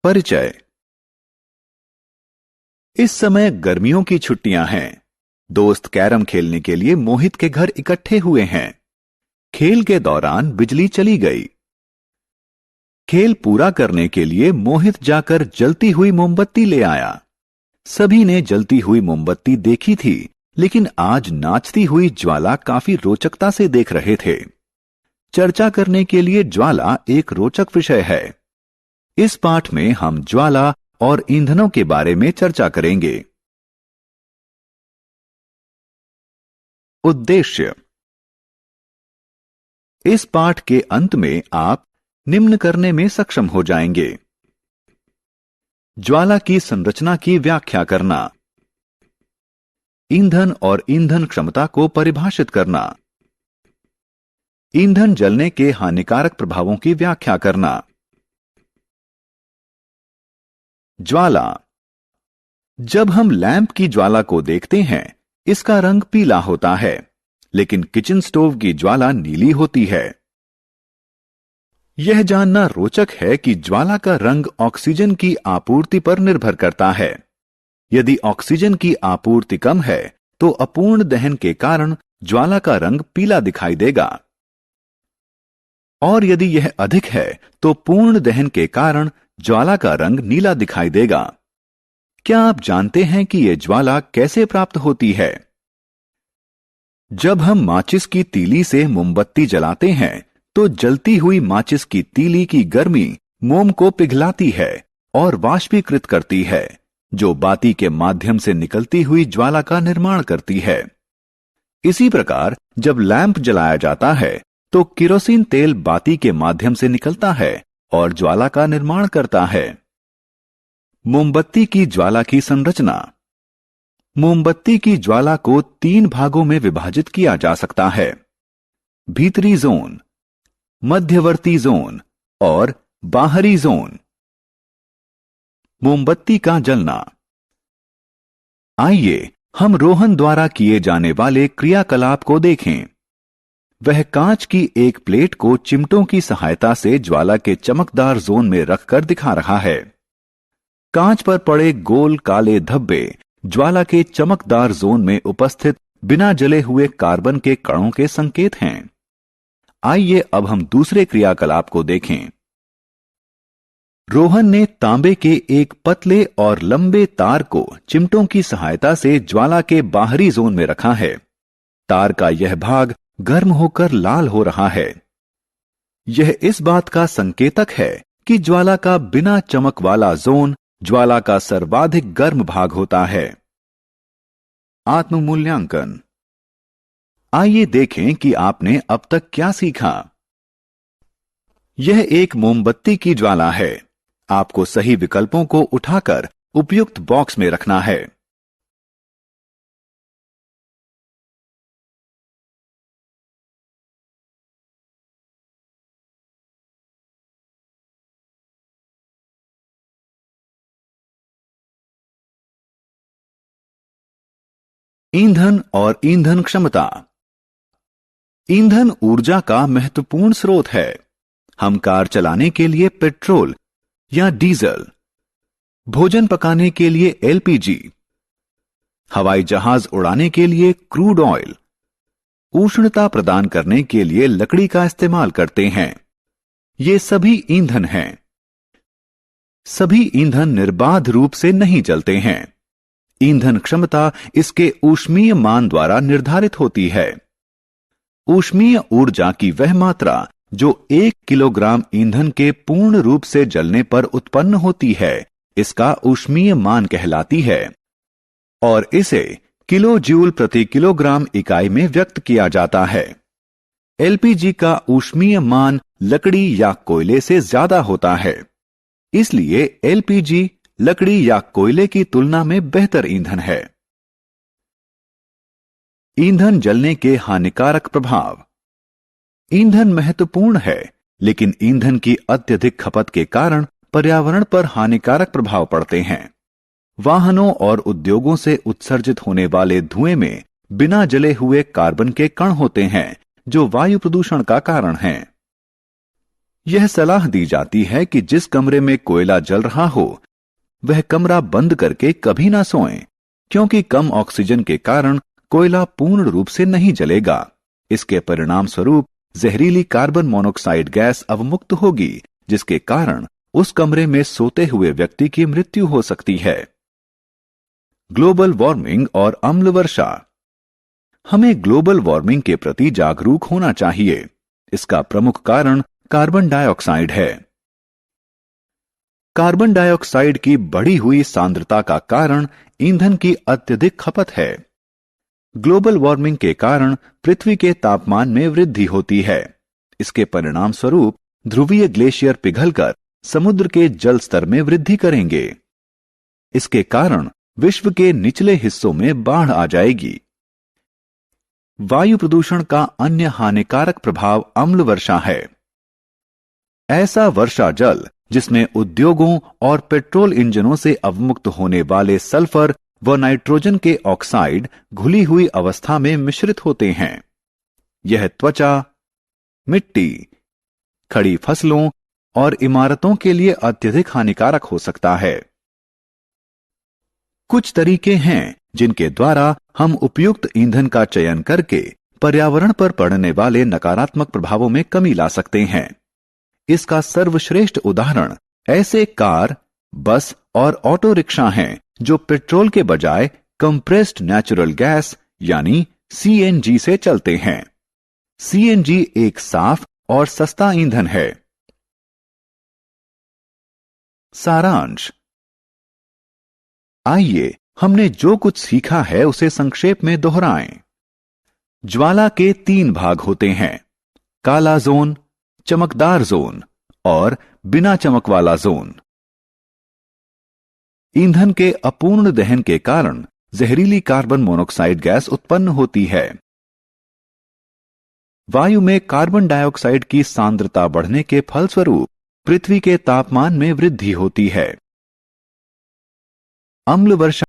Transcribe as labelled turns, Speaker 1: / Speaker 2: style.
Speaker 1: परिचय। इस समय गर्मियों की छुट्टियां हैं। दोस्त कैरम खेलने के लिए मोहित के घर इकट्ठे हुए हैं। खेल के दौरान बिजली चली गई। खेल पूरा करने के लिए मोहित जाकर जलती हुई मोमबत्ती ले आया। सभी ने जलती हुई मोमबत्ती देखी थी, लेकिन आज नाचती हुई ज्वाला काफी रोचकता से देख रहे थे। चर्चा करने के लिए ज्वाला एक रोचक विषय है। इस पाठ में हम ज्वाला और ईंधनों के बारे में चर्चा करेंगे। उद्देश्य। इस पाठ के अंत में आप निम्न करने में सक्षम हो जाएंगे। ज्वाला की संरचना की व्याख्या करना, ईंधन और ईंधन क्षमता को परिभाषित करना, ईंधन जलने के हानिकारक प्रभावों की व्याख्या करना। ज्वाला। जब हम लैंप की ज्वाला को देखते हैं, इसका रंग पीला होता है, लेकिन किचन स्टोव की ज्वाला नीली होती है। यह जानना रोचक है कि ज्वाला का रंग ऑक्सीजन की आपूर्ति पर निर्भर करता है। यदि ऑक्सीजन की आपूर्ति कम है, तो अपूर्ण दहन के कारण ज्वाला का रंग पीला दिखाई देगा, और यदि यह अधिक है, तो पूर्ण दहन के कारण ज्वाला का रंग नीला दिखाई देगा। क्या आप जानते हैं कि यह ज्वाला कैसे प्राप्त होती है? जब हम माचिस की तीली से मोमबत्ती जलाते हैं, तो जलती हुई माचिस की तीली की गर्मी मोम को पिघलाती है और वाष्पीकृत करती है, जो बाती के माध्यम से निकलती हुई ज्वाला का निर्माण करती है। इसी प्रकार जब लैंप जलाया जाता है, तो केरोसिन तेल बाती के माध्यम से निकलता है और ज्वाला का निर्माण करता है। मोमबत्ती की ज्वाला की संरचना। मोमबत्ती की ज्वाला को 3 भागों में विभाजित किया जा सकता है: भीतरी जोन, मध्यवर्ती जोन और बाहरी जोन। मोमबत्ती का जलना। आइए हम रोहन द्वारा किए जाने वाले क्रियाकलाप को देखें। वह कांच की एक प्लेट को चिमटों की सहायता से ज्वाला के चमकदार जोन में रखकर दिखा रहा है। कांच पर पड़े गोल काले धब्बे ज्वाला के चमकदार जोन में उपस्थित बिना जले हुए कार्बन के कणों के संकेत हैं। आइए अब हम दूसरे क्रियाकलाप को देखें। रोहन ने तांबे के एक पतले और लंबे तार को चिमटों की सहायता से ज्वाला के बाहरी जोन में रखा है। तार का यह भाग गर्म होकर लाल हो रहा है। यह इस बात का संकेतक है कि ज्वाला का बिना चमक वाला जोन ज्वाला का सर्वाधिक गर्म भाग होता है। आत्ममूल्यांकन। आइए देखें कि आपने अब तक क्या सीखा। यह एक मोमबत्ती की ज्वाला है। आपको सही विकल्पों को उठाकर उपयुक्त बॉक्स में रखना है। ईंधन और ईंधन क्षमता। ईंधन ऊर्जा का महत्वपूर्ण स्रोत है। हम कार चलाने के लिए पेट्रोल या डीजल, भोजन पकाने के लिए एलपीजी, हवाई जहाज उड़ाने के लिए क्रूड ऑयल, उष्णता प्रदान करने के लिए लकड़ी का इस्तेमाल करते हैं। ये सभी ईंधन हैं। सभी ईंधन निर्बाध रूप से नहीं जलते हैं। ईंधन क्षमता इसके ऊष्मीय मान द्वारा निर्धारित होती है। ऊष्मीय ऊर्जा की वह मात्रा जो 1 किलोग्राम ईंधन के पूर्ण रूप से जलने पर उत्पन्न होती है, इसका ऊष्मीय मान कहलाती है, और इसे किलो जूल प्रति किलोग्राम इकाई में व्यक्त किया जाता है। एलपीजी का ऊष्मीय मान लकड़ी या कोयले से ज्यादा होता है, इसलिए एलपीजी लकड़ी या कोयले की तुलना में बेहतर ईंधन है। ईंधन जलने के हानिकारक प्रभाव। ईंधन महत्वपूर्ण है, लेकिन ईंधन की अत्यधिक खपत के कारण पर्यावरण पर हानिकारक प्रभाव पड़ते हैं। वाहनों और उद्योगों से उत्सर्जित होने वाले धुएं में बिना जले हुए कार्बन के कण होते हैं, जो वायु प्रदूषण का कारण हैं। यह सलाह दी जाती है कि जिस कमरे में कोयला जल रहा हो वह कमरा बंद करके कभी ना सोएं, क्योंकि कम ऑक्सीजन के कारण कोयला पूर्ण रूप से नहीं जलेगा। इसके परिणाम स्वरूप जहरीली कार्बन मोनोऑक्साइड गैस अवमुक्त होगी, जिसके कारण उस कमरे में सोते हुए व्यक्ति की मृत्यु हो सकती है। ग्लोबल वार्मिंग और अम्ल वर्षा। हमें ग्लोबल वार्मिंग के प्रति जागरूक होना चाहिए। इसका प्रमुख कारण कार्बन डाइऑक्साइड है। कार्बन डाइऑक्साइड की बढ़ी हुई सांद्रता का कारण ईंधन की अत्यधिक खपत है। ग्लोबल वार्मिंग के कारण पृथ्वी के तापमान में वृद्धि होती है। इसके परिणाम स्वरूप ध्रुवीय ग्लेशियर पिघलकर समुद्र के जल स्तर में वृद्धि करेंगे। इसके कारण विश्व के निचले हिस्सों में बाढ़ आ जाएगी। वायु प्रदूषण का अन्य हानिकारक प्रभाव अम्ल वर्षा है। ऐसा वर्षा जल जिसमें उद्योगों और पेट्रोल इंजनों से अवमुक्त होने वाले सल्फर व नाइट्रोजन के ऑक्साइड घुली हुई अवस्था में मिश्रित होते हैं। यह त्वचा, मिट्टी, खड़ी फसलों और इमारतों के लिए अत्यधिक हानिकारक हो सकता है। कुछ तरीके हैं जिनके द्वारा हम उपयुक्त ईंधन का चयन करके पर्यावरण पर पड़ने वाले नकारात्मक प्रभावों में कमी ला सकते हैं। इसका सर्वश्रेष्ठ उदाहरण ऐसे कार, बस और ऑटो रिक्शा हैं जो पेट्रोल के बजाय कंप्रेस्ड नेचुरल गैस यानी सीएनजी से चलते हैं। सीएनजी एक साफ और सस्ता ईंधन है। सारांश। आइए हमने जो कुछ सीखा है उसे संक्षेप में दोहराएं। ज्वाला के 3 भाग होते हैं: काला जोन, चमकदार जोन और बिना चमक वाला जोन। ईंधन के अपूर्ण दहन के कारण जहरीली कार्बन मोनोऑक्साइड गैस उत्पन्न होती है। वायु में कार्बन डाइऑक्साइड की सांद्रता बढ़ने के फलस्वरूप पृथ्वी के तापमान में वृद्धि होती है। अम्ल वर्षा